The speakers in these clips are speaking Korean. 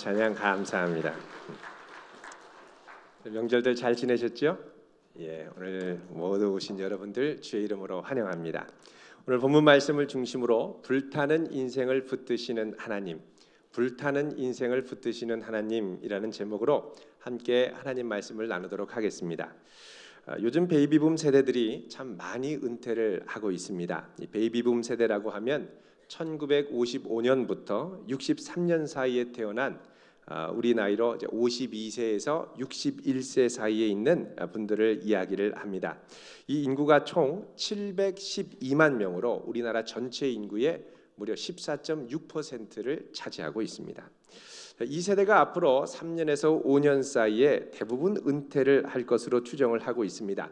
찬양 감사합니다. 명절들 잘 지내셨죠? 오늘 모두 오신 여러분들 주의 이름으로 환영합니다. 오늘 본문 말씀을 중심으로 불타는 인생을 붙드시는 하나님, 불타는 인생을 붙드시는 하나님이라는 제목으로 함께 하나님 말씀을 나누도록 하겠습니다. 요즘 베이비붐 세대들이 참 많이 은퇴를 하고 있습니다. 이 베이비붐 세대라고 하면 1955년부터 63년 사이에 태어난 우리 나이로 이제 52세에서 61세 사이에 있는 분들을 이야기를 합니다. 이 인구가 총 712만 명으로 우리나라 전체 인구의 무려 14.6%를 차지하고 있습니다. 이 세대가 앞으로 3년에서 5년 사이에 대부분 은퇴를 할 것으로 추정을 하고 있습니다.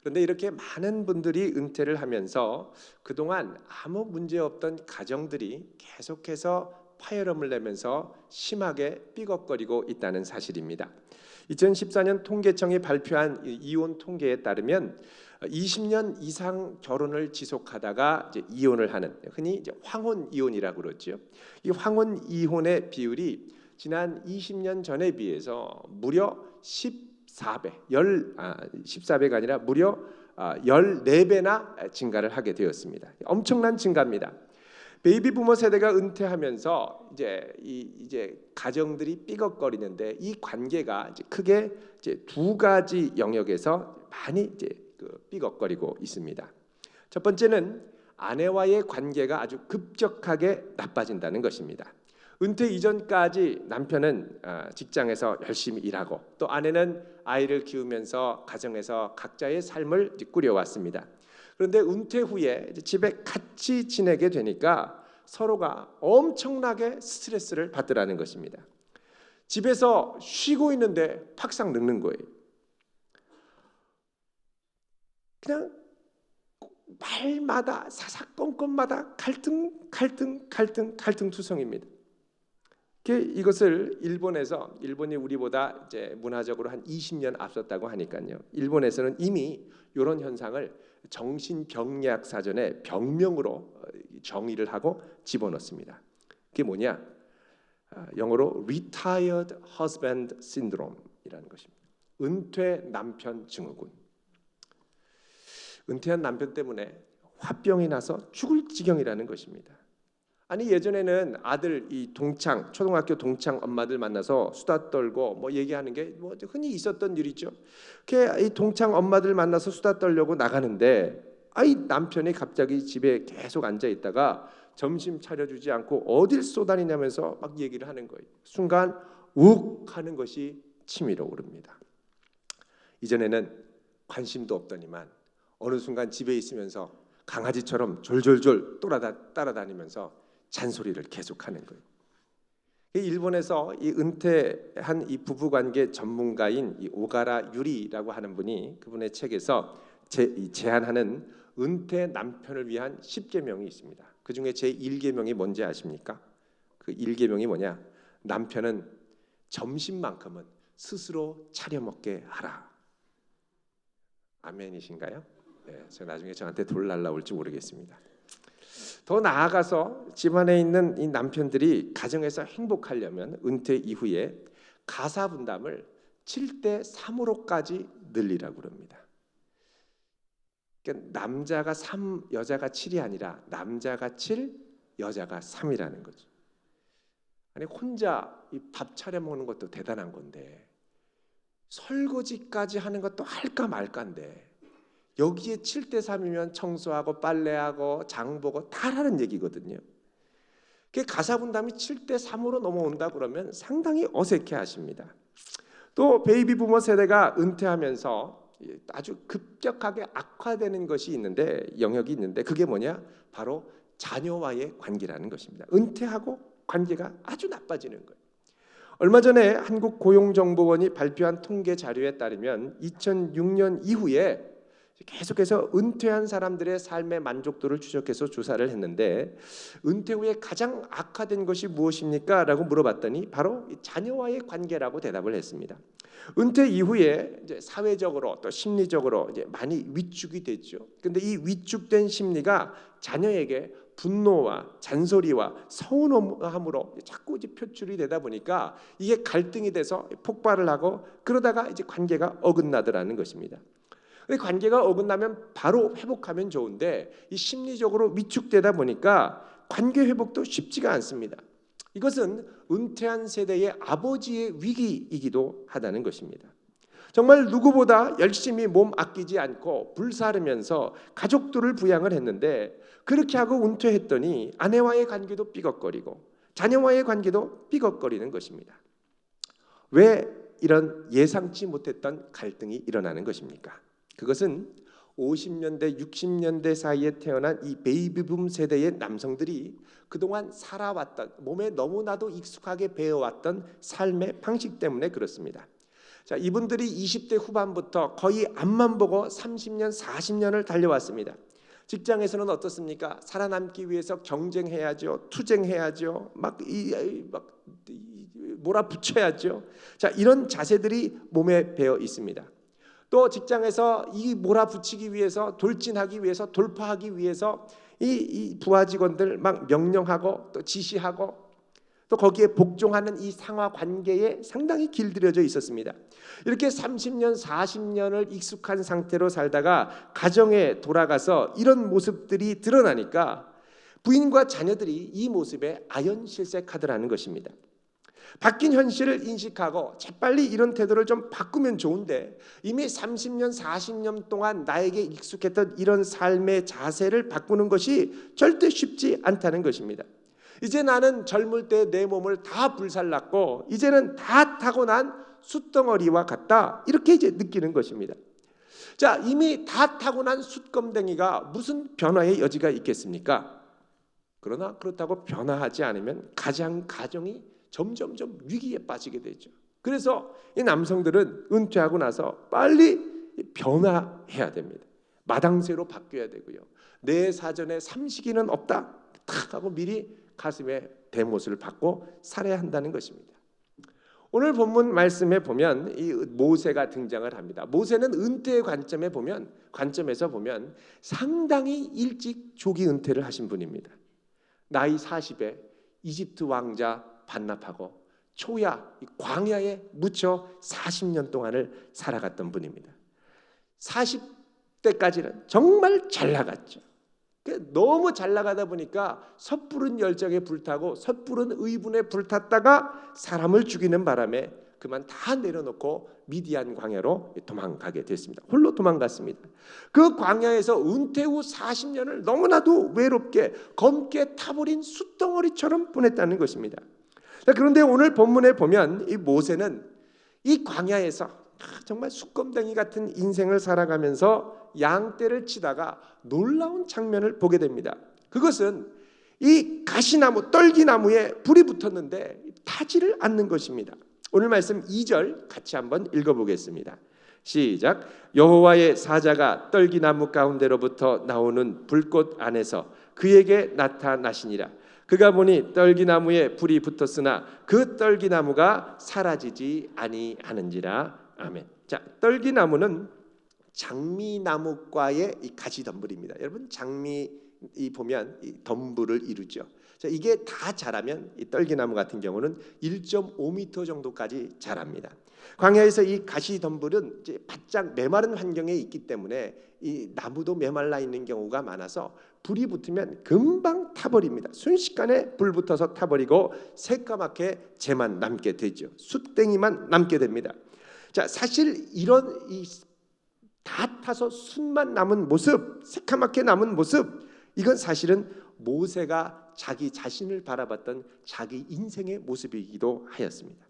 그런데 이렇게 많은 분들이 은퇴를 하면서 그동안 아무 문제 없던 가정들이 계속해서 파열음을 내면서 심하게 삐걱거리고 있다는 사실입니다. 2014년 통계청이 발표한 이혼 통계에 따르면 20년 이상 결혼을 지속하다가 이제 이혼을 하는, 흔히 이제 황혼 이혼이라고 그러죠. 이 황혼 이혼의 비율이 지난 20년 전에 비해서 무려 14배가 아니라 무려 14배나 증가를 하게 되었습니다. 엄청난 증가입니다. 베이비 부머 세대가 은퇴하면서 이제 가정들이 삐걱거리는데 이 관계가 이제 크게 이제 두 가지 영역에서 많이 이제 삐걱거리고 있습니다. 첫 번째는 아내와의 관계가 아주 급격하게 나빠진다는 것입니다. 은퇴 이전까지 남편은 직장에서 열심히 일하고 또 아내는 아이를 키우면서 가정에서 각자의 삶을 꾸려왔습니다. 그런데 은퇴 후에 집에 같이 지내게 되니까 서로가 엄청나게 스트레스를 받더라는 것입니다. 집에서 쉬고 있는데 팍상 늙는 거예요. 그냥 말마다 사사건건마다 갈등투성입니다. 이것을 일본이 우리보다 이제 문화적으로 한 20년 앞섰다고 하니까요. 일본에서는 이미 이런 현상을 정신병리학 사전에 병명으로 정의를 하고 집어넣습니다. 그게 뭐냐? 영어로 Retired Husband Syndrome이라는 것입니다. 은퇴 남편 증후군. 은퇴한 남편 때문에 화병이 나서 죽을 지경이라는 것입니다. 아니 예전에는 아들 초등학교 동창 엄마들 만나서 수다 떨고 뭐 얘기하는 게 뭐 흔히 있었던 일이죠. 이 동창 엄마들 만나서 수다 떨려고 나가는데 남편이 갑자기 집에 계속 앉아 있다가 점심 차려주지 않고 어딜 쏘다니냐면서 막 얘기를 하는 거예요. 순간 욱 하는 것이 치밀어 오릅니다. 이전에는 관심도 없더니만 어느 순간 집에 있으면서 강아지처럼 졸졸졸 따라다니면서 잔소리를 계속하는 거예요. 일본에서 이 은퇴한 이 부부관계 전문가인 이 오가라 유리라고 하는 분이 그분의 책에서 제안하는 은퇴 남편을 위한 10계명이 있습니다. 그 중에 제 1계명이 뭔지 아십니까? 그 1계명이 뭐냐? 남편은 점심만큼은 스스로 차려 먹게 하라. 아멘이신가요? 네, 제가 나중에 저한테 돌 날라올지 모르겠습니다. 더 나아가서 집안에 있는 이 남편들이 가정에서 행복하려면 은퇴 이후에 가사 분담을 7대3으로까지 늘리라고 합니다. 그러니까 남자가 3, 여자가 7이 아니라 남자가 7, 여자가 3이라는 거죠. 아니 혼자 이 밥 차려 먹는 것도 대단한 건데 설거지까지 하는 것도 할까 말까인데 여기에 7대3이면 청소하고 빨래하고 장보고 다 하는 얘기거든요. 가사 분담이 7대3으로 넘어온다 그러면 상당히 어색해하십니다. 또 베이비 부머 세대가 은퇴하면서 아주 급격하게 악화되는 것이 있는데 영역이 있는데 그게 뭐냐? 바로 자녀와의 관계라는 것입니다. 은퇴하고 관계가 아주 나빠지는 거예요. 얼마 전에 한국고용정보원이 발표한 통계 자료에 따르면 2006년 이후에 계속해서 은퇴한 사람들의 삶의 만족도를 추적해서 조사를 했는데 은퇴 후에 가장 악화된 것이 무엇입니까? 라고 물어봤더니 바로 자녀와의 관계라고 대답을 했습니다. 은퇴 이후에 이제 사회적으로 또 심리적으로 이제 많이 위축이 됐죠. 근데 이 위축된 심리가 자녀에게 분노와 잔소리와 서운함으로 자꾸 이제 표출이 되다 보니까 이게 갈등이 돼서 폭발을 하고 그러다가 이제 관계가 어긋나더라는 것입니다. 관계가 어긋나면 바로 회복하면 좋은데 이 심리적으로 위축되다 보니까 관계 회복도 쉽지가 않습니다. 이것은 은퇴한 세대의 아버지의 위기이기도 하다는 것입니다. 정말 누구보다 열심히 몸 아끼지 않고 불사르면서 가족들을 부양을 했는데 그렇게 하고 은퇴했더니 아내와의 관계도 삐걱거리고 자녀와의 관계도 삐걱거리는 것입니다. 왜 이런 예상치 못했던 갈등이 일어나는 것입니까? 그것은 50년대, 60년대 사이에 태어난 이 베이비붐 세대의 남성들이 그동안 살아왔던 몸에 너무나도 익숙하게 배워왔던 삶의 방식 때문에 그렇습니다. 자, 이분들이 20대 후반부터 거의 앞만 보고 30년, 40년을 달려왔습니다. 직장에서는 어떻습니까? 살아남기 위해서 경쟁해야죠, 투쟁해야죠, 막 몰아붙여야죠. 자, 이런 자세들이 몸에 배어 있습니다. 또 직장에서 이 몰아붙이기 위해서 돌진하기 위해서 돌파하기 위해서 이 부하 직원들 막 명령하고 또 지시하고 또 거기에 복종하는 이 상하 관계에 상당히 길들여져 있었습니다. 이렇게 30년, 40년을 익숙한 상태로 살다가 가정에 돌아가서 이런 모습들이 드러나니까 부인과 자녀들이 이 모습에 아연실색하더라는 것입니다. 바뀐 현실을 인식하고 재빨리 이런 태도를 좀 바꾸면 좋은데 이미 30년, 40년 동안 나에게 익숙했던 이런 삶의 자세를 바꾸는 것이 절대 쉽지 않다는 것입니다. 이제 나는 젊을 때 내 몸을 다 불살랐고 이제는 다 타고난 숯덩어리와 같다, 이렇게 이제 느끼는 것입니다. 자, 이미 다 타고난 숯검댕이가 무슨 변화의 여지가 있겠습니까? 그러나 그렇다고 변화하지 않으면 가정이 점점점 위기에 빠지게 되죠. 그래서 이 남성들은 은퇴하고 나서 빨리 변화해야 됩니다. 마당쇠로 바뀌어야 되고요. 내 사전에 삼식이는 없다 탁 하고 미리 가슴에 대못을 받고 살아야 한다는 것입니다. 오늘 본문 말씀에 보면 이 모세가 등장을 합니다. 모세는 은퇴의 관점에서 보면 상당히 일찍 조기 은퇴를 하신 분입니다. 나이 40에 이집트 왕자 반납하고 초야 광야에 묻혀 40년 동안을 살아갔던 분입니다. 40대까지는 정말 잘 나갔죠. 너무 잘 나가다 보니까 섣부른 열정에 불타고 섣부른 의분에 불탔다가 사람을 죽이는 바람에 그만 다 내려놓고 미디안 광야로 도망가게 됐습니다. 홀로 도망갔습니다. 그 광야에서 은퇴 후 40년을 너무나도 외롭게 검게 타버린 숯덩어리처럼 보냈다는 것입니다. 그런데 오늘 본문에 보면 이 모세는 이 광야에서 정말 숯검댕이 같은 인생을 살아가면서 양떼를 치다가 놀라운 장면을 보게 됩니다. 그것은 이 가시나무, 떨기나무에 불이 붙었는데 타지를 않는 것입니다. 오늘 말씀 2절 같이 한번 읽어보겠습니다. 시작. 여호와의 사자가 떨기나무 가운데로부터 나오는 불꽃 안에서 그에게 나타나시니라. 그가 보니 떨기나무에 불이 붙었으나 그 떨기나무가 사라지지 아니하는지라. 아멘. 자, 떨기나무는 장미나무과의 이 가시덤불입니다. 여러분, 장미 보면 이 덤불을 이루죠. 자, 이게 다 자라면 이 떨기나무 같은 경우는 1.5m 정도까지 자랍니다. 광야에서 이 가시덤불은 이제 바짝 메마른 환경에 있기 때문에 이 나무도 메말라 있는 경우가 많아서 불이 붙으면 금방 타버립니다. 순식간에 불 붙어서 타버리고 새까맣게 재만 남게 되죠. 숯땡이만 남게 됩니다. 자, 사실 이런 다 타서 숯만 남은 모습, 새까맣게 남은 모습, 이건 사실은 모세가 자기 자신을 바라봤던 자기 인생의 모습이기도 하였습니다.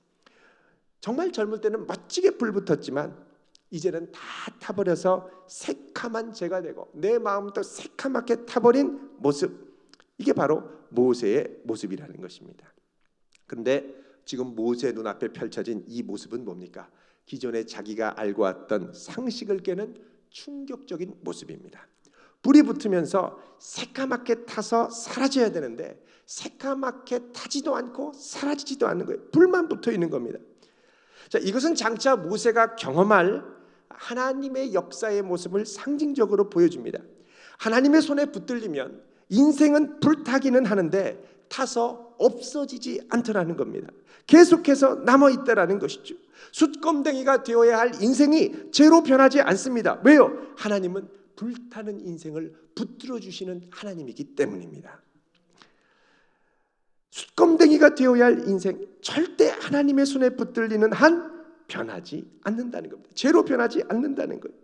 정말 젊을 때는 멋지게 불붙었지만 이제는 다 타버려서 새카만 재가 되고 내 마음도 새카맣게 타버린 모습, 이게 바로 모세의 모습이라는 것입니다. 그런데 지금 모세 눈앞에 펼쳐진 이 모습은 뭡니까? 기존에 자기가 알고 왔던 상식을 깨는 충격적인 모습입니다. 불이 붙으면서 새까맣게 타서 사라져야 되는데 새까맣게 타지도 않고 사라지지도 않는 거예요. 불만 붙어 있는 겁니다. 자, 이것은 장차 모세가 경험할 하나님의 역사의 모습을 상징적으로 보여줍니다. 하나님의 손에 붙들리면 인생은 불타기는 하는데 타서 없어지지 않더라는 겁니다. 계속해서 남아있다라는 것이죠. 숯검댕이가 되어야 할 인생이 죄로 변하지 않습니다. 왜요? 하나님은 불타는 인생을 붙들어 주시는 하나님이기 때문입니다. 숯검댕이가 되어야 할 인생, 절대 하나님의 손에 붙들리는 한 변하지 않는다는 겁니다. 죄로 변하지 않는다는 거예요.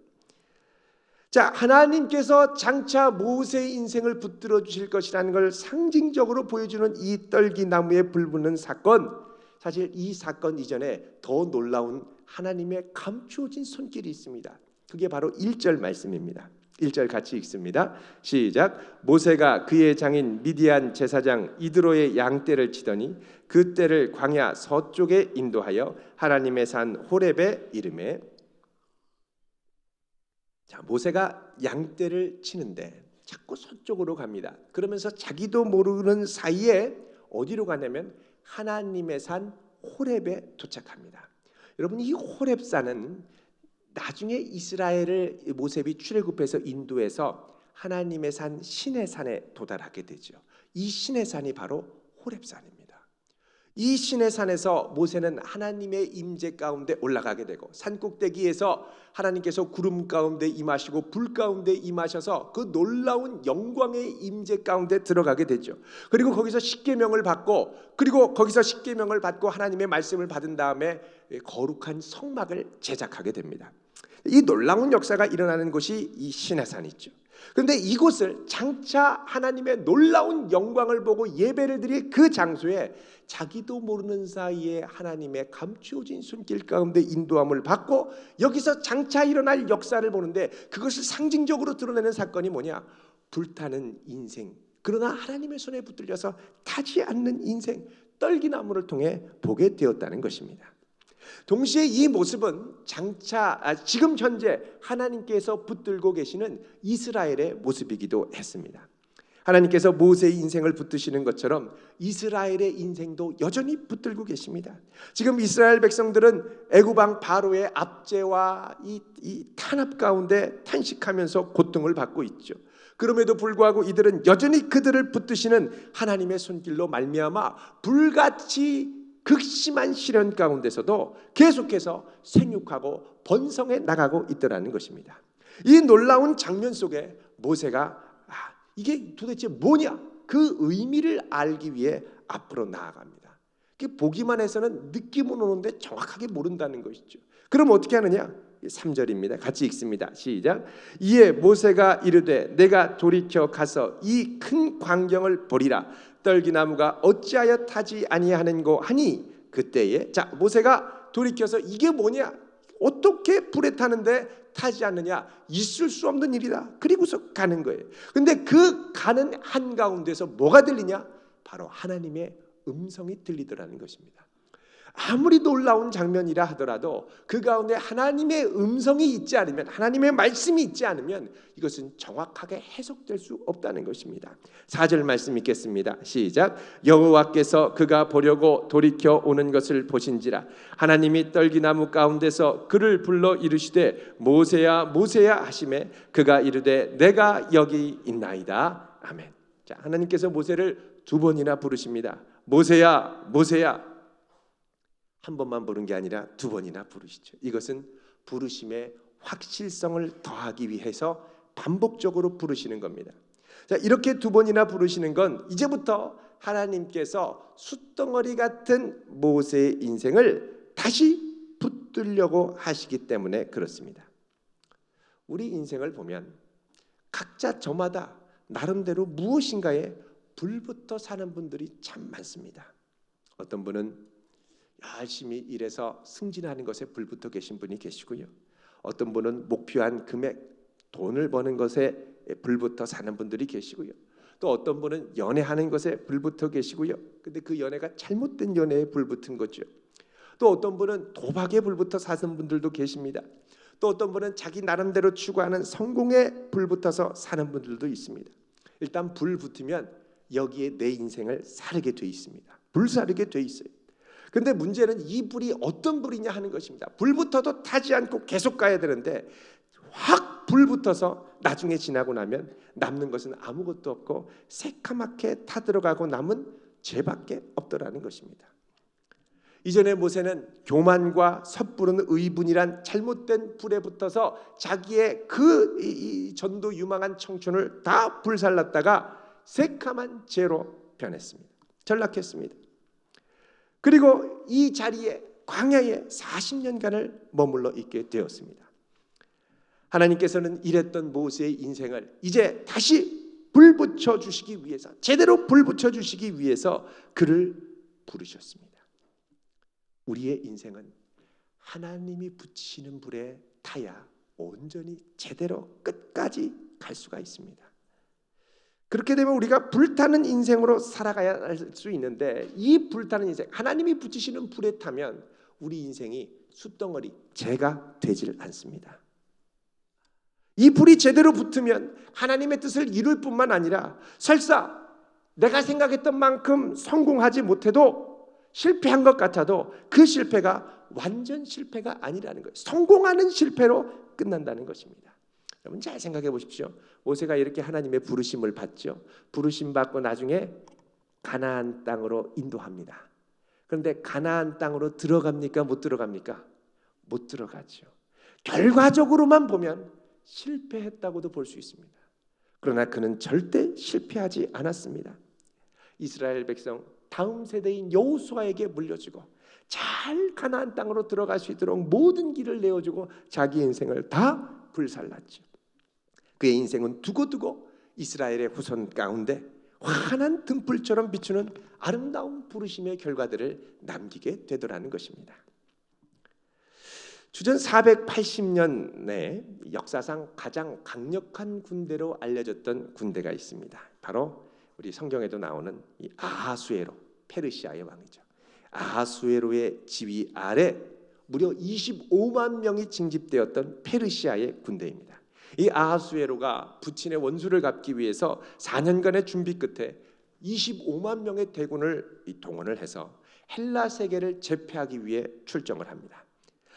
자, 하나님께서 장차 모세의 인생을 붙들어 주실 것이라는 걸 상징적으로 보여주는 이 떨기나무에 불 붙는 사건, 사실 이 사건 이전에 더 놀라운 하나님의 감추어진 손길이 있습니다. 그게 바로 1절 말씀입니다. 1절 같이 읽습니다. 시작. 모세가 그의 장인 미디안 제사장 이드로의 양떼를 치더니 그 떼를 광야 서쪽에 인도하여 하나님의 산 호렙에 이르매. 자, 모세가 양떼를 치는데 자꾸 서쪽으로 갑니다. 그러면서 자기도 모르는 사이에 어디로 가냐면 하나님의 산 호렙에 도착합니다. 여러분, 이 호렙산은 나중에 이스라엘을 모세가 출애굽해서 인도해서 하나님의 산 시내 산에 도달하게 되죠. 이 시내 산이 바로 호렙산입니다. 이 시내 산에서 모세는 하나님의 임재 가운데 올라가게 되고 산꼭대기에서 하나님께서 구름 가운데 임하시고 불 가운데 임하셔서 그 놀라운 영광의 임재 가운데 들어가게 되죠. 그리고 거기서 십계명을 받고 하나님의 말씀을 받은 다음에 거룩한 성막을 제작하게 됩니다. 이 놀라운 역사가 일어나는 곳이 이 시내산이죠. 그런데 이곳을 장차 하나님의 놀라운 영광을 보고 예배를 드릴 그 장소에 자기도 모르는 사이에 하나님의 감추어진 손길 가운데 인도함을 받고 여기서 장차 일어날 역사를 보는데 그것을 상징적으로 드러내는 사건이 뭐냐? 불타는 인생, 그러나 하나님의 손에 붙들려서 타지 않는 인생, 떨기나무를 통해 보게 되었다는 것입니다. 동시에 이 모습은 지금 현재 하나님께서 붙들고 계시는 이스라엘의 모습이기도 했습니다. 하나님께서 모세의 인생을 붙드시는 것처럼 이스라엘의 인생도 여전히 붙들고 계십니다. 지금 이스라엘 백성들은 애굽왕 바로의 압제와 이 탄압 가운데 탄식하면서 고통을 받고 있죠. 그럼에도 불구하고 이들은 여전히 그들을 붙드시는 하나님의 손길로 말미암아 불같이 극심한 시련 가운데서도 계속해서 생육하고 번성해 나가고 있더라는 것입니다. 이 놀라운 장면 속에 모세가 이게 도대체 뭐냐? 그 의미를 알기 위해 앞으로 나아갑니다. 보기만 해서는 느낌은 오는데 정확하게 모른다는 것이죠. 그럼 어떻게 하느냐? 3절입니다. 같이 읽습니다. 시작. 이에 모세가 이르되 내가 돌이켜 가서 이 큰 광경을 보리라. 떨기나무가 어찌하여 타지 아니하는고 하니 그때에 자 모세가 돌이켜서 이게 뭐냐? 어떻게 불에 타는데 타지 않느냐? 있을 수 없는 일이다. 그리고서 가는 거예요. 근데 그 가는 한가운데서 뭐가 들리냐? 바로 하나님의 음성이 들리더라는 것입니다. 아무리 놀라운 장면이라 하더라도 그 가운데 하나님의 음성이 있지 않으면, 하나님의 말씀이 있지 않으면 이것은 정확하게 해석될 수 없다는 것입니다. 4절 말씀 읽겠습니다. 시작. 여호와께서 그가 보려고 돌이켜 오는 것을 보신지라 하나님이 떨기나무 가운데서 그를 불러 이르시되 모세야 모세야 하시매 그가 이르되 내가 여기 있나이다. 아멘. 자, 하나님께서 모세를 2번이나 부르십니다. 모세야 모세야. 한 번만 부른 게 아니라 2번이나 부르시죠. 이것은 부르심의 확실성을 더하기 위해서 반복적으로 부르시는 겁니다. 자, 이렇게 2번이나 부르시는 건 이제부터 하나님께서 숫덩어리 같은 모세의 인생을 다시 붙들려고 하시기 때문에 그렇습니다. 우리 인생을 보면 각자 저마다 나름대로 무엇인가에 불붙어 사는 분들이 참 많습니다. 어떤 분은 열심히 일해서 승진하는 것에 불붙어 계신 분이 계시고요. 어떤 분은 목표한 금액, 돈을 버는 것에 불붙어 사는 분들이 계시고요. 또 어떤 분은 연애하는 것에 불붙어 계시고요. 근데 그 연애가 잘못된 연애에 불붙은 거죠. 또 어떤 분은 도박에 불붙어 사는 분들도 계십니다. 또 어떤 분은 자기 나름대로 추구하는 성공에 불붙어서 사는 분들도 있습니다. 일단 불붙으면 여기에 내 인생을 사르게 돼 있습니다. 불사르게 돼 있어요. 근데 문제는 이 불이 어떤 불이냐 하는 것입니다. 불붙어도 타지 않고 계속 가야 되는데 확 불 붙어서 나중에 지나고 나면 남는 것은 아무것도 없고 새카맣게 타들어가고 남은 죄밖에 없더라는 것입니다. 이전에 모세는 교만과 섣부른 의분이란 잘못된 불에 붙어서 자기의 이 전도 유망한 청춘을 다 불살랐다가 새카만 죄로 변했습니다. 전락했습니다. 그리고 이 자리에 광야에 40년간을 머물러 있게 되었습니다. 하나님께서는 이랬던 모세의 인생을 이제 다시 불 붙여 주시기 위해서, 제대로 불 붙여 주시기 위해서 그를 부르셨습니다. 우리의 인생은 하나님이 붙이시는 불에 타야 온전히 제대로 끝까지 갈 수가 있습니다. 그렇게 되면 우리가 불타는 인생으로 살아가야 할 수 있는데, 이 불타는 인생, 하나님이 붙이시는 불에 타면 우리 인생이 숯덩어리, 재가 되질 않습니다. 이 불이 제대로 붙으면 하나님의 뜻을 이룰 뿐만 아니라 설사 내가 생각했던 만큼 성공하지 못해도, 실패한 것 같아도 그 실패가 완전 실패가 아니라는 거예요. 성공하는 실패로 끝난다는 것입니다. 여러분 잘 생각해 보십시오. 모세가 이렇게 하나님의 부르심을 받죠. 부르심 받고 나중에 가나안 땅으로 인도합니다. 그런데 가나안 땅으로 들어갑니까? 못 들어갑니까? 못 들어가죠. 결과적으로만 보면 실패했다고도 볼 수 있습니다. 그러나 그는 절대 실패하지 않았습니다. 이스라엘 백성 다음 세대인 여호수아에게 물려주고 잘 가나안 땅으로 들어갈 수 있도록 모든 길을 내어주고 자기 인생을 다 불살랐죠. 그의 인생은 두고두고 이스라엘의 후손 가운데 환한 등불처럼 비추는 아름다운 부르심의 결과들을 남기게 되더라는 것입니다. 주전 480년에 역사상 가장 강력한 군대로 알려졌던 군대가 있습니다. 바로 우리 성경에도 나오는 이 아하수에로, 페르시아의 왕이죠. 아하수에로의 지휘 아래 무려 25만 명이 징집되었던 페르시아의 군대입니다. 이 아하수에로가 부친의 원수를 갚기 위해서 4년간의 준비 끝에 25만 명의 대군을 동원을 해서 헬라 세계를 제패하기 위해 출정을 합니다.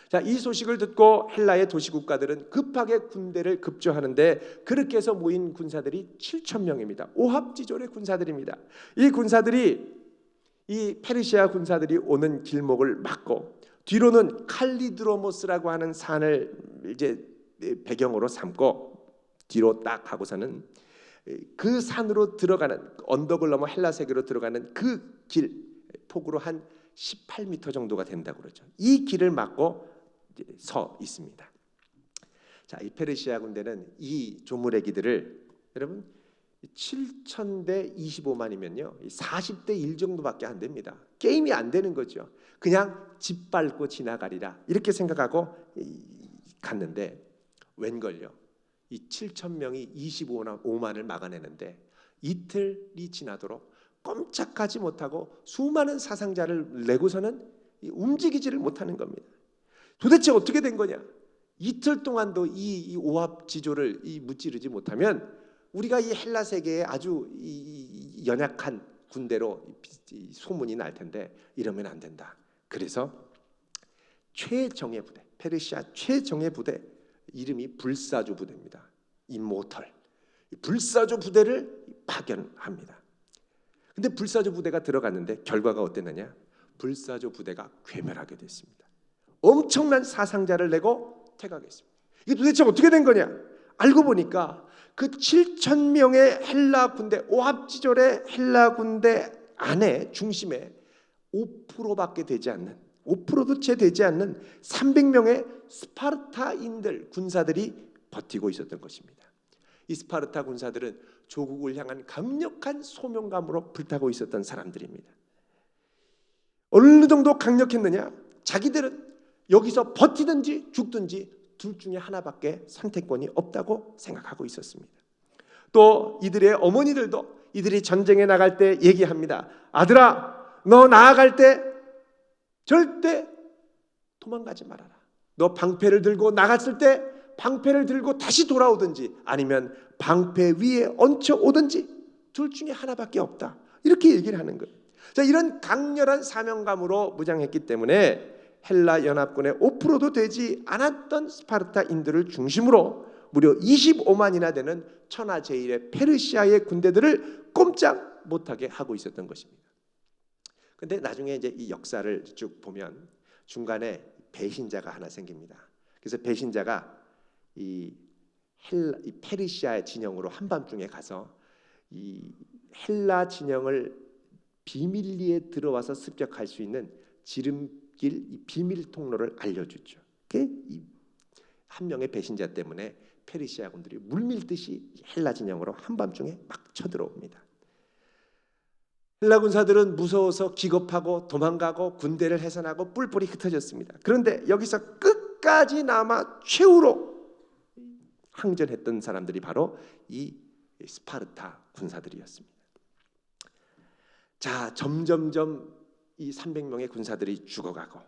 자, 이 소식을 듣고 헬라의 도시국가들은 급하게 군대를 급조하는데, 그렇게 해서 모인 군사들이 7,000명입니다. 오합지졸의 군사들입니다. 이 군사들이, 이 페르시아 군사들이 오는 길목을 막고 뒤로는 칼리드로모스라고 하는 산을 이제 배경으로 삼고 뒤로 딱 하고서는 그 산으로 들어가는, 언덕을 넘어 헬라 세계로 들어가는 그 길, 폭으로 한 18m 정도가 된다고 그러죠. 이 길을 막고 서 있습니다. 자, 이 페르시아 군대는 이 조무래기들을, 여러분 7,000대 25만이면요 40대 1 정도밖에 안 됩니다. 게임이 안 되는 거죠. 그냥 짓밟고 지나가리라 이렇게 생각하고 갔는데, 웬걸요, 이 7,000명이 25만을 막아내는데 이틀이 지나도록 꼼짝하지 못하고 수많은 사상자를 내고서는 움직이지를 못하는 겁니다. 도대체 어떻게 된 거냐? 이틀 동안도 이 오합지졸을 무찌르지 못하면 우리가 이 헬라 세계에 아주 연약한 군대로 소문이 날 텐데 이러면 안 된다. 그래서 최정예 부대, 페르시아 최정예 부대, 이름이 불사조 부대입니다. 임모털, 불사조 부대를 파견합니다. 근데 불사조 부대가 들어갔는데 결과가 어땠느냐? 불사조 부대가 괴멸하게 됐습니다. 엄청난 사상자를 내고 퇴각했습니다. 이게 도대체 어떻게 된 거냐? 알고 보니까 그 7,000명의 헬라 군대, 오합지졸의 헬라 군대 안에 중심에 5%밖에 되지 않는, 5%도 채 되지 않는 300명의 스파르타인들, 군사들이 버티고 있었던 것입니다. 이 스파르타 군사들은 조국을 향한 강력한 소명감으로 불타고 있었던 사람들입니다. 어느 정도 강력했느냐? 자기들은 여기서 버티든지 죽든지 둘 중에 하나밖에 선택권이 없다고 생각하고 있었습니다. 또 이들의 어머니들도 이들이 전쟁에 나갈 때 얘기합니다. 아들아, 너 나아갈 때 절대 도망가지 말아라. 너 방패를 들고 나갔을 때 방패를 들고 다시 돌아오든지 아니면 방패 위에 얹혀 오든지 둘 중에 하나밖에 없다. 이렇게 얘기를 하는 거예요. 자, 이런 강렬한 사명감으로 무장했기 때문에 헬라 연합군의 5%도 되지 않았던 스파르타인들을 중심으로 무려 25만이나 되는 천하제일의 페르시아의 군대들을 꼼짝 못하게 하고 있었던 것입니다. 근데 나중에 이제 이 역사를 쭉 보면 중간에 배신자가 하나 생깁니다. 그래서 배신자가 이 페르시아 진영으로 한밤중에 가서 이 헬라 진영을 비밀리에 들어와서 습격할 수 있는 지름길, 이 비밀 통로를 알려주죠. 한 명의 배신자 때문에 페르시아 군들이 물밀듯이 헬라 진영으로 한밤중에 막 쳐들어옵니다. 헬라 군사들은 무서워서 기겁하고 도망가고 군대를 해산하고 뿔뿔이 흩어졌습니다. 그런데 여기서 끝까지 남아 최후로 항전했던 사람들이 바로 이 스파르타 군사들이었습니다. 자, 점점점 이 300명의 군사들이 죽어가고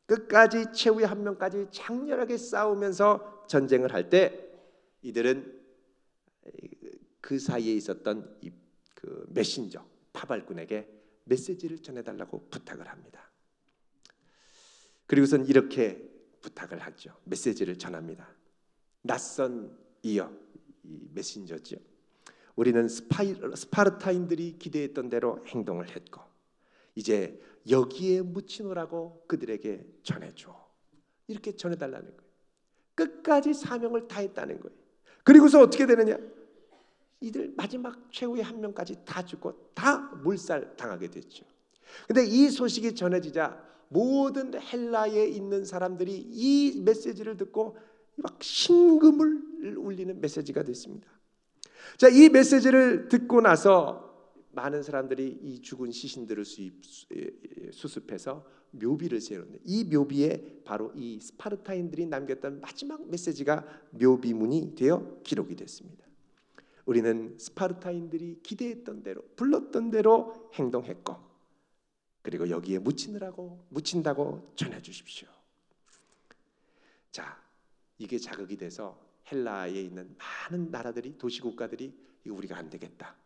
끝까지 최후의 한 명까지 장렬하게 싸우면서 전쟁을 할 때 이들은 그 사이에 있었던 그 메신저 파발군에게 메시지를 전해달라고 부탁을 합니다. 그리고선 이렇게 부탁을 하죠. 메시지를 전합니다. 낯선 이어 이 메신저죠. 우리는 스파르타인들이 기대했던 대로 행동을 했고 이제 여기에 묻히노라고 그들에게 전해줘. 이렇게 전해달라는 거예요. 끝까지 사명을 다했다는 거예요. 그리고서 어떻게 되느냐? 이들 마지막 최후의 한 명까지 다 죽고 다 몰살 당하게 됐죠. 근데 이 소식이 전해지자 모든 헬라에 있는 사람들이 이 메시지를 듣고 막 심금을 울리는 메시지가 됐습니다. 자, 이 메시지를 듣고 나서 많은 사람들이 이 죽은 시신들을 수습해서 묘비를 세우는데 이 묘비에 바로 이 스파르타인들이 남겼던 마지막 메시지가 묘비문이 되어 기록이 됐습니다. 우리는 스파르타인들이 기대했던 대로 불렀던 대로 행동했고 그리고 여기에 묻힌다고 전해주십시오. 자, 이게 자극이 돼서 헬라에 있는 많은 나라들이 도시국가들이 이거 우리가 안 되겠다.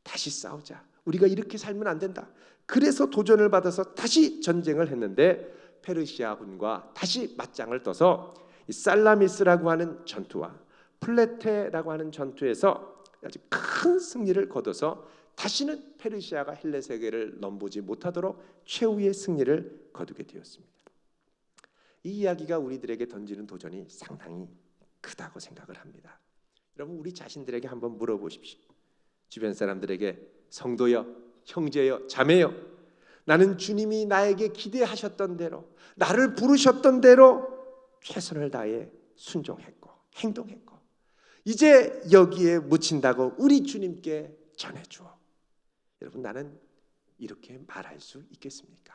다시 싸우자. 우리가 이렇게 살면 안 된다. 그래서 도전을 받아서 다시 전쟁을 했는데 페르시아군과 다시 맞짱을 떠서 이 살라미스라고 하는 전투와 플레테라고 하는 전투에서 아주 큰 승리를 거둬서 다시는 페르시아가 헬라 세계를 넘보지 못하도록 최후의 승리를 거두게 되었습니다. 이 이야기가 우리들에게 던지는 도전이 상당히 크다고 생각을 합니다. 여러분 우리 자신들에게 한번 물어보십시오. 주변 사람들에게 성도여, 형제여, 자매여, 나는 주님이 나에게 기대하셨던 대로 나를 부르셨던 대로 최선을 다해 순종했고 행동했고 이제 여기에 묻힌다고 우리 주님께 전해주어. 여러분 나는 이렇게 말할 수 있겠습니까?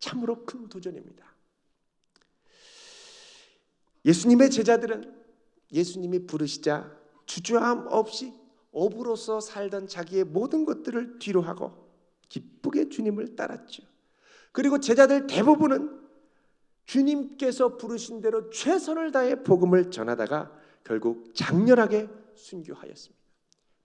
참으로 큰 도전입니다. 예수님의 제자들은 예수님이 부르시자 주저함 없이 어부로서 살던 자기의 모든 것들을 뒤로하고 기쁘게 주님을 따랐죠. 그리고 제자들 대부분은 주님께서 부르신 대로 최선을 다해 복음을 전하다가 결국 장렬하게 순교하였습니다.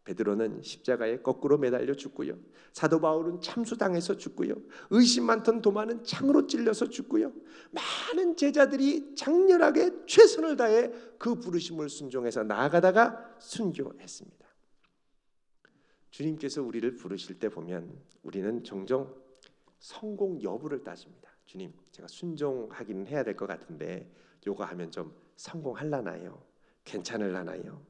베드로는 십자가에 거꾸로 매달려 죽고요. 사도 바울은 참수당해서 죽고요. 의심 많던 도마는 창으로 찔려서 죽고요. 많은 제자들이 장렬하게 최선을 다해 그 부르심을 순종해서 나아가다가 순교했습니다. 주님께서 우리를 부르실 때 보면 우리는 종종 성공 여부를 따집니다. 주님, 제가 순종하기는 해야 될 것 같은데 요거 하면 좀 성공할라나요? 괜찮을라나요?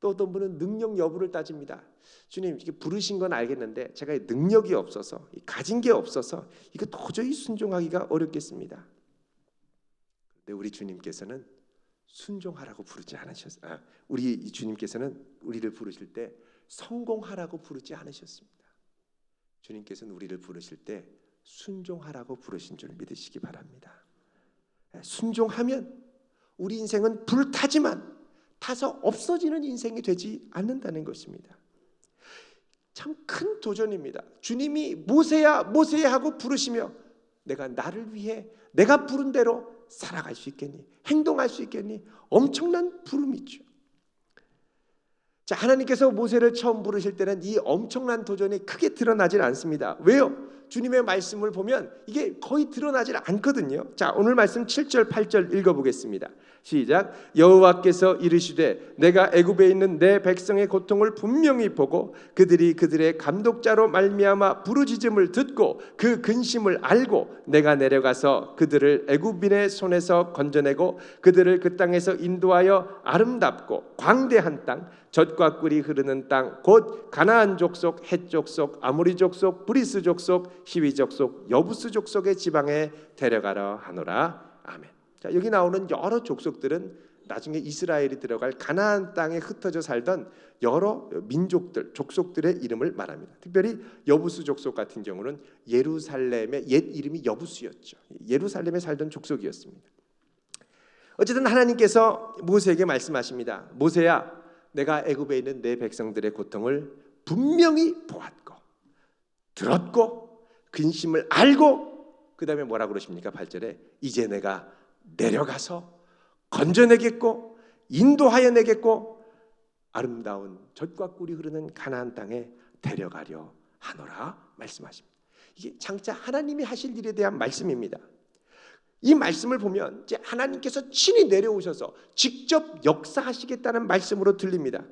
또 어떤 분은 능력 여부를 따집니다. 주님, 이게 부르신 건 알겠는데 제가 능력이 없어서 가진 게 없어서 이거 도저히 순종하기가 어렵겠습니다. 근데 우리 주님께서는 순종하라고 부르지 않으셨어요. 우리 주님께서는 우리를 부르실 때 성공하라고 부르지 않으셨습니다. 주님께서는 우리를 부르실 때 순종하라고 부르신 줄 믿으시기 바랍니다. 순종하면 우리 인생은 불타지만 타서 없어지는 인생이 되지 않는다는 것입니다. 참 큰 도전입니다. 주님이 모세야 모세야 하고 부르시며 내가 나를 위해 내가 부른 대로 살아갈 수 있겠니? 행동할 수 있겠니? 엄청난 부름이죠. 자, 하나님께서 모세를 처음 부르실 때는 이 엄청난 도전이 크게 드러나질 않습니다. 왜요? 주님의 말씀을 보면 이게 거의 드러나질 않거든요. 자, 오늘 말씀 7절 8절 읽어보겠습니다. 시작. 여호와께서 이르시되 내가 애굽에 있는 내 백성의 고통을 분명히 보고 그들이 그들의 감독자로 말미암아 부르짖음을 듣고 그 근심을 알고 내가 내려가서 그들을 애굽인의 손에서 건져내고 그들을 그 땅에서 인도하여 아름답고 광대한 땅 젖과 꿀이 흐르는 땅 곧 가나안 족속, 헷 족속, 아모리 족속, 브리스 족속, 히위 족속, 여부스 족속의 지방에 데려가려 하노라. 아멘. 자, 여기 나오는 여러 족속들은 나중에 이스라엘이 들어갈 가나안 땅에 흩어져 살던 여러 민족들, 족속들의 이름을 말합니다. 특별히 여부스 족속 같은 경우는 예루살렘의 옛 이름이 여부스였죠. 예루살렘에 살던 족속이었습니다. 어쨌든 하나님께서 모세에게 말씀하십니다. 모세야, 내가 애굽에 있는 내 백성들의 고통을 분명히 보았고 들었고 근심을 알고 그 다음에 뭐라고 그러십니까? 8절에 이제 내가 내려가서 건져내겠고 인도하여 내겠고 아름다운 젖과 꿀이 흐르는 가나안 땅에 데려가려 하노라 말씀하십니다. 이게 장차 하나님이 하실 일에 대한 말씀입니다. 이 말씀을 보면 이제 하나님께서 친히 내려오셔서 직접 역사하시겠다는 말씀으로 들립니다.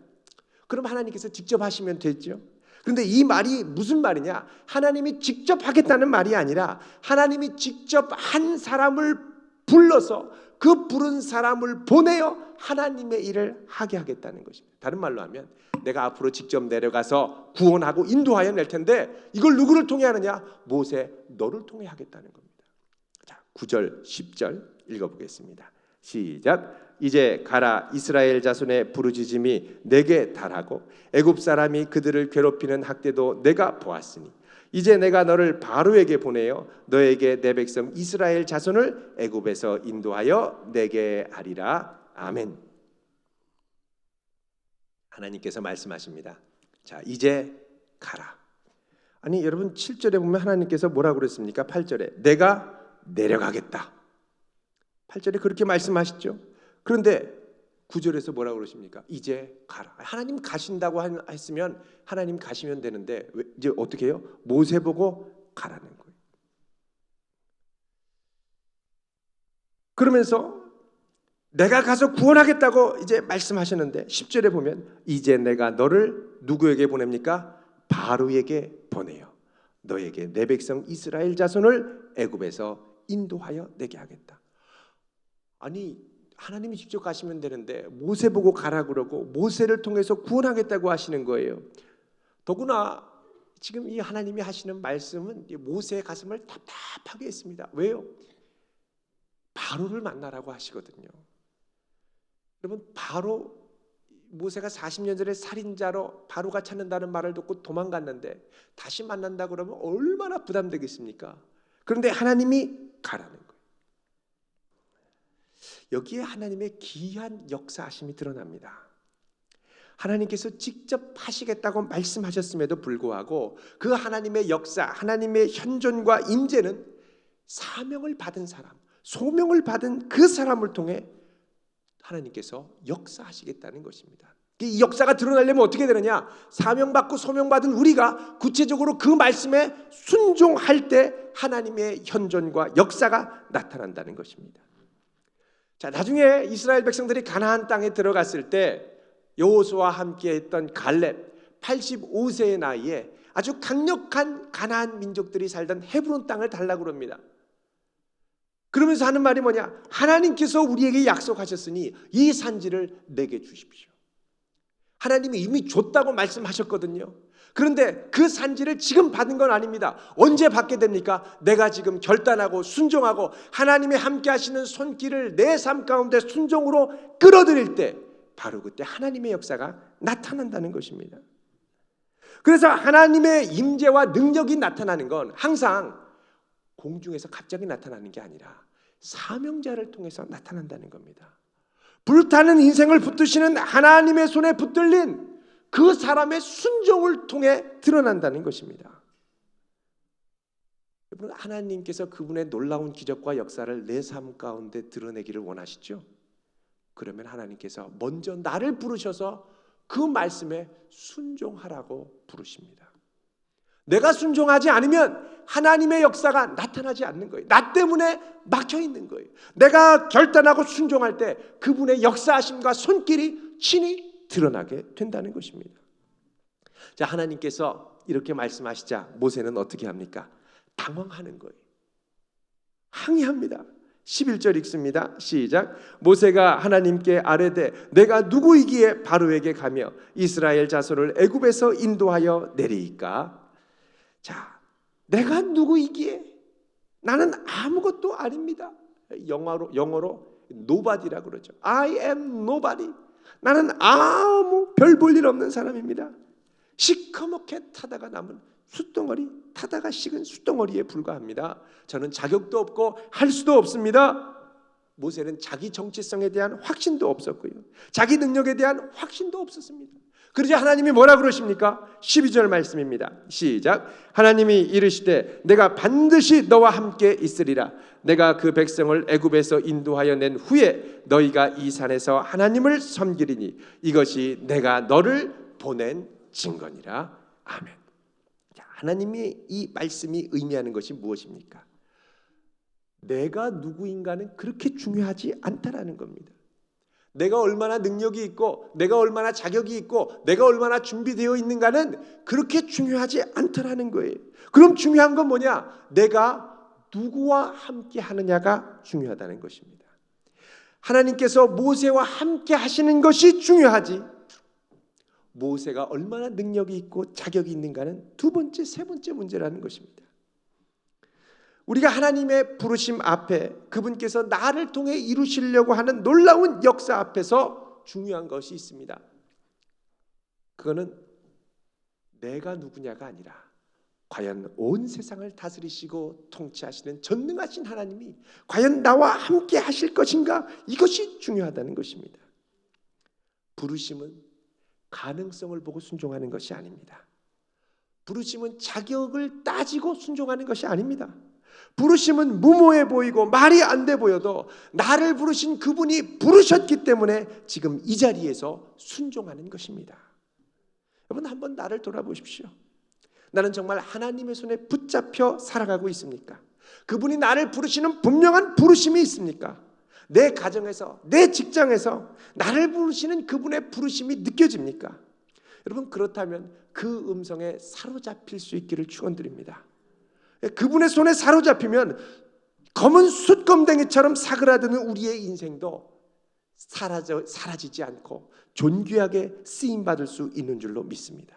그럼 하나님께서 직접 하시면 되죠. 그런데 이 말이 무슨 말이냐? 하나님이 직접 하겠다는 말이 아니라 하나님이 직접 한 사람을 불러서 그 부른 사람을 보내어 하나님의 일을 하게 하겠다는 것입니다. 다른 말로 하면 내가 앞으로 직접 내려가서 구원하고 인도하여 낼 텐데 이걸 누구를 통해 하느냐? 모세 너를 통해 하겠다는 겁니다. 자, 9절 10절 읽어보겠습니다. 시작. 이제 가라. 이스라엘 자손의 부르짖음이 내게 달하고 애굽 사람이 그들을 괴롭히는 학대도 내가 보았으니 이제 내가 너를 바로에게 보내어 너에게 내 백성 이스라엘 자손을 애굽에서 인도하여 내게 하리라. 아멘. 하나님께서 말씀하십니다. 자, 이제 가라. 아니 여러분 7절에 보면 하나님께서 뭐라고 그랬습니까? 8절에 내가 내려가겠다. 8절에 그렇게 말씀하시죠. 그런데 9절에서 뭐라고 그러십니까? 이제 가라. 하나님 가신다고 했으면 하나님 가시면 되는데 이제 어떻게 해요? 모세 보고 가라는 거예요. 그러면서 내가 가서 구원하겠다고 이제 말씀하셨는데 10절에 보면 이제 내가 너를 누구에게 보냅니까? 바로에게 보내요. 너에게 내 백성 이스라엘 자손을 애굽에서 인도하여 내게 하겠다. 아니 하나님이 직접 가시면 되는데 모세 보고 가라 그러고 모세를 통해서 구원하겠다고 하시는 거예요. 더구나 지금 이 하나님이 하시는 말씀은 모세의 가슴을 답답하게 했습니다. 왜요? 바로를 만나라고 하시거든요. 여러분 바로 모세가 40년 전에 살인자로 바로가 찾는다는 말을 듣고 도망갔는데 다시 만난다 그러면 얼마나 부담되겠습니까? 그런데 하나님이 가라는 거예요. 여기에 하나님의 기이한 역사하심이 드러납니다. 하나님께서 직접 하시겠다고 말씀하셨음에도 불구하고 그 하나님의 역사, 하나님의 현존과 임재는 사명을 받은 사람, 소명을 받은 그 사람을 통해 하나님께서 역사하시겠다는 것입니다. 이 역사가 드러나려면 어떻게 되느냐? 사명받고 소명받은 우리가 구체적으로 그 말씀에 순종할 때 하나님의 현존과 역사가 나타난다는 것입니다. 자, 나중에 이스라엘 백성들이 가나안 땅에 들어갔을 때 여호수아와 함께 했던 갈렙 85세의 나이에 아주 강력한 가나안 민족들이 살던 헤브론 땅을 달라고 합니다. 그러면서 하는 말이 뭐냐? 하나님께서 우리에게 약속하셨으니 이 산지를 내게 주십시오. 하나님이 이미 줬다고 말씀하셨거든요. 그런데 그 산지를 지금 받은 건 아닙니다. 언제 받게 됩니까? 내가 지금 결단하고 순종하고 하나님이 함께 하시는 손길을 내 삶 가운데 순종으로 끌어들일 때 바로 그때 하나님의 역사가 나타난다는 것입니다. 그래서 하나님의 임재와 능력이 나타나는 건 항상 공중에서 갑자기 나타나는 게 아니라 사명자를 통해서 나타난다는 겁니다. 불타는 인생을 붙드시는 하나님의 손에 붙들린 그 사람의 순종을 통해 드러난다는 것입니다. 여러분, 하나님께서 그분의 놀라운 기적과 역사를 내 삶 가운데 드러내기를 원하시죠? 그러면 하나님께서 먼저 나를 부르셔서 그 말씀에 순종하라고 부르십니다. 내가 순종하지 않으면 하나님의 역사가 나타나지 않는 거예요. 나 때문에 막혀 있는 거예요. 내가 결단하고 순종할 때 그분의 역사하심과 손길이 친히 드러나게 된다는 것입니다. 자, 하나님께서 이렇게 말씀하시자 모세는 어떻게 합니까? 당황하는 거예요. 항의합니다. 11절 읽습니다. 시작. 모세가 하나님께 아뢰되 내가 누구이기에 바로에게 가며 이스라엘 자손을 애굽에서 인도하여 내리이까? 자, 내가 누구이기에? 나는 아무것도 아닙니다. 영어로 nobody라고 그러죠. I am nobody. 나는 아무 별 볼 일 없는 사람입니다. 시커멓게 타다가 남은 숯덩어리, 타다가 식은 숯덩어리에 불과합니다. 저는 자격도 없고 할 수도 없습니다. 모세는 자기 정체성에 대한 확신도 없었고요, 자기 능력에 대한 확신도 없었습니다. 그러자 하나님이 뭐라 그러십니까? 12절 말씀입니다. 시작. 하나님이 이르시되 내가 반드시 너와 함께 있으리라. 내가 그 백성을 애굽에서 인도하여 낸 후에 너희가 이 산에서 하나님을 섬기리니 이것이 내가 너를 보낸 증거니라. 아멘. 하나님이 이 말씀이 의미하는 것이 무엇입니까? 내가 누구인가는 그렇게 중요하지 않다라는 겁니다. 내가 얼마나 능력이 있고 내가 얼마나 자격이 있고 내가 얼마나 준비되어 있는가는 그렇게 중요하지 않다라는 거예요. 그럼 중요한 건 뭐냐? 내가 누구와 함께 하느냐가 중요하다는 것입니다. 하나님께서 모세와 함께 하시는 것이 중요하지, 모세가 얼마나 능력이 있고 자격이 있는가는 두 번째, 세 번째 문제라는 것입니다. 우리가 하나님의 부르심 앞에 그분께서 나를 통해 이루시려고 하는 놀라운 역사 앞에서 중요한 것이 있습니다. 그거는 내가 누구냐가 아니라 과연 온 세상을 다스리시고 통치하시는 전능하신 하나님이 과연 나와 함께 하실 것인가, 이것이 중요하다는 것입니다. 부르심은 가능성을 보고 순종하는 것이 아닙니다. 부르심은 자격을 따지고 순종하는 것이 아닙니다. 부르심은 무모해 보이고 말이 안 돼 보여도 나를 부르신 그분이 부르셨기 때문에 지금 이 자리에서 순종하는 것입니다. 여러분, 한번 나를 돌아보십시오. 나는 정말 하나님의 손에 붙잡혀 살아가고 있습니까? 그분이 나를 부르시는 분명한 부르심이 있습니까? 내 가정에서, 내 직장에서 나를 부르시는 그분의 부르심이 느껴집니까? 여러분, 그렇다면 그 음성에 사로잡힐 수 있기를 축원드립니다. 그분의 손에 사로잡히면 검은 숯검댕이처럼 사그라드는 우리의 인생도 사라지지 않고 존귀하게 쓰임받을 수 있는 줄로 믿습니다.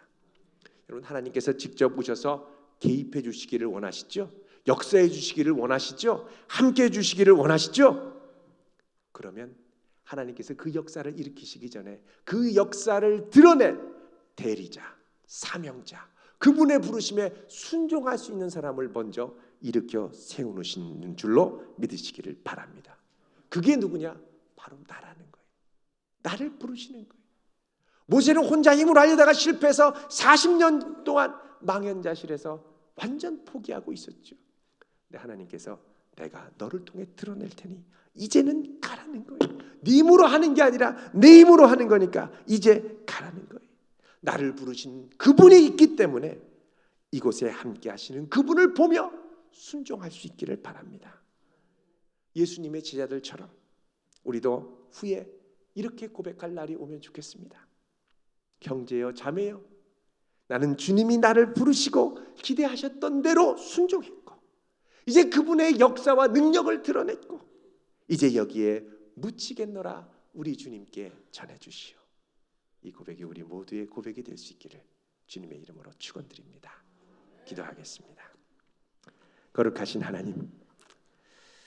여러분, 하나님께서 직접 오셔서 개입해 주시기를 원하시죠? 역사해 주시기를 원하시죠? 함께 해 주시기를 원하시죠? 그러면 하나님께서 그 역사를 일으키시기 전에 그 역사를 드러낼 대리자, 사명자, 그분의 부르심에 순종할 수 있는 사람을 먼저 일으켜 세우시는 줄로 믿으시기를 바랍니다. 그게 누구냐? 바로 나라는 거예요. 나를 부르시는 거예요. 모세는 혼자 힘으로 하려다가 실패해서 40년 동안 망연자실해서 완전 포기하고 있었죠. 근데 하나님께서 내가 너를 통해 드러낼 테니 이제는 가라는 거예요. 네 힘으로 하는 게 아니라 내 힘으로 하는 거니까 이제 가라는 거예요. 나를 부르신 그분이 있기 때문에 이곳에 함께 하시는 그분을 보며 순종할 수 있기를 바랍니다. 예수님의 제자들처럼 우리도 후에 이렇게 고백할 날이 오면 좋겠습니다. 형제여, 자매여, 나는 주님이 나를 부르시고 기대하셨던 대로 순종했고 이제 그분의 역사와 능력을 드러냈고 이제 여기에 묻히겠노라 우리 주님께 전해주시오. 이 고백이 우리 모두의 고백이 될 수 있기를 주님의 이름으로 축원드립니다. 기도하겠습니다. 거룩하신 하나님,